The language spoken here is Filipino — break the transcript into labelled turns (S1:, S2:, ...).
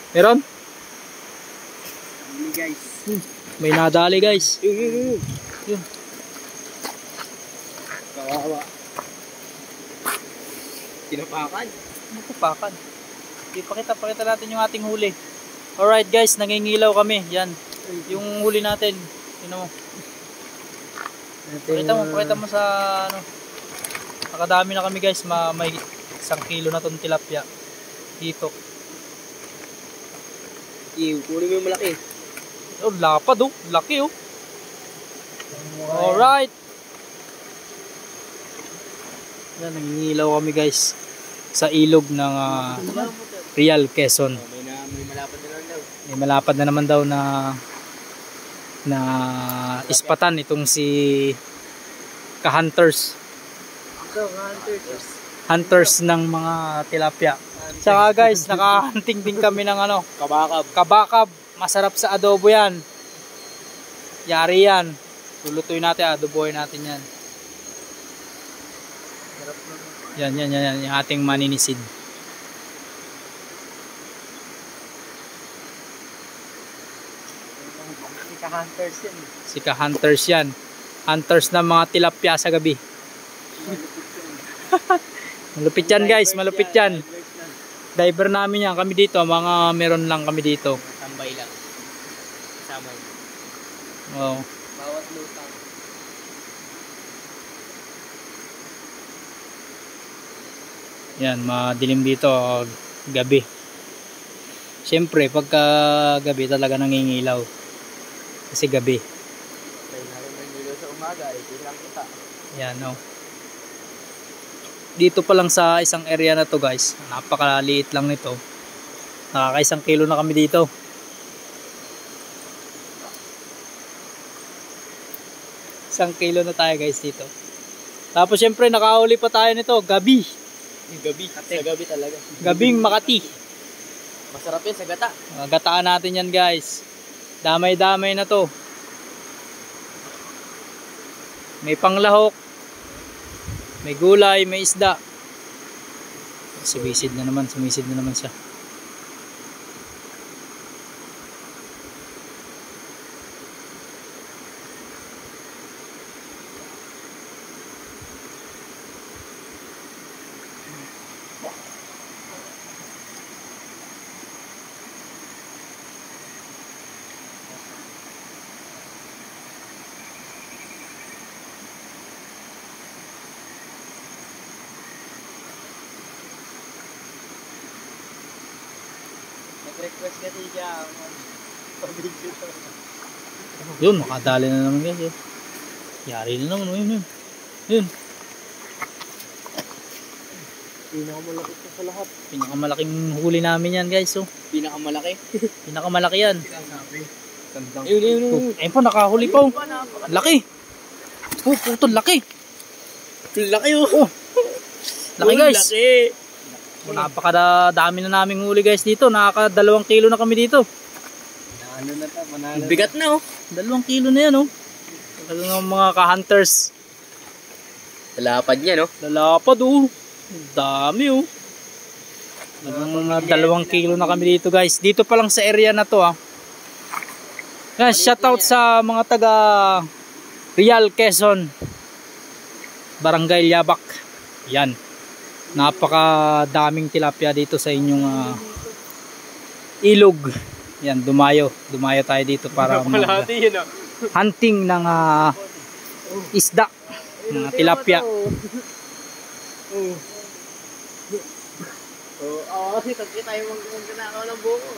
S1: Meron?
S2: Hindi guys.
S1: May nadali guys.
S2: Yun. Kawawa. Tinapakan.
S1: Nakupakan. Pakita natin yung ating huli. Alright guys, nangingilaw kami. Yan. Yung huli natin. Tingnan mo. Pakita mo sa ano. Nakadami na kami guys. May 1 kilo na tong tilapia. Dito.
S2: Kunin mo yung malaki.
S1: Oh, lapad oh. Laki oh. Alright. Yan, nangingilaw kami guys. Sa ilog ng Real Quezon.
S2: May malapad na lang daw.
S1: May malapad na naman daw na ispatan itong si Ka-Hunters. Hunters ng mga tilapia. Tsaka guys, nakahunting din kami ng ano, kabakab. Masarap sa adobo yan. Yari yan. Lulutuin natin, adobohin natin yan. Yan, yung ating maninisid.
S2: Si Ka-Hunters yan.
S1: Si Ka-Hunters yan. Hunters ng mga tilapia sa gabi. Malupit yan guys, malupit yan. Diver namin yan, kami dito, mga meron lang kami dito.
S2: Tambay lang. Kasama yun.
S1: Oo.
S2: Bawat lutang.
S1: Yan, madilim dito, gabi. Siyempre, pagka gabi talaga nangingilaw. Kasi gabi.
S2: Dahil natin nangilaw sa umaga, ilang kita.
S1: Yan, no. Dito pa lang sa isang area na to guys, napakaliit lang nito. Nakaka 1 kilo na kami dito. Isang kilo na tayo guys dito. Tapos syempre nakahuli pa tayo nito, gabi.
S2: Gabi, sa gabi talaga.
S1: Gabing Makati.
S2: Masarap yan sa gata.
S1: Gataan natin yan guys. Damay-damay na to. May panglahok. May gulay, may isda. Sumisid na naman siya.
S2: Request kasi siya. Pabidyo to.
S1: Yun, makadali na naman guys. Yari na naman. Yun.
S2: Pinakamalaki ito sa lahat.
S1: Pinakamalaking huli namin yan guys. Oh.
S2: Pinakamalaki?
S1: Pinakamalaki yan.
S2: Yun.
S1: Ayun po, nakahuli pa. Oh. Laki. Oh, putol, laki.
S2: Laki oh.
S1: Laki guys.
S2: Laki.
S1: Napakadami na naming huli guys dito. Nakaka 2 kilo na kami dito.
S2: Manalo. Bigat na oh.
S1: 2 kilo na yan oh. Talagang mga Ka-Hunters.
S2: Lalapad niya no?
S1: Lalapad oh. Dami oh. 2 kilo na kami dito guys. Dito pa lang sa area na to ah. Guys, shoutout sa mga taga Real Quezon, Barangay Yabak. Yan. Napakadaming tilapia dito sa inyong ilog. Yan, dumayo tayo dito para hunting ng isda, mga tilapia.
S2: Kasi tayo mag-gunakaw ng buko.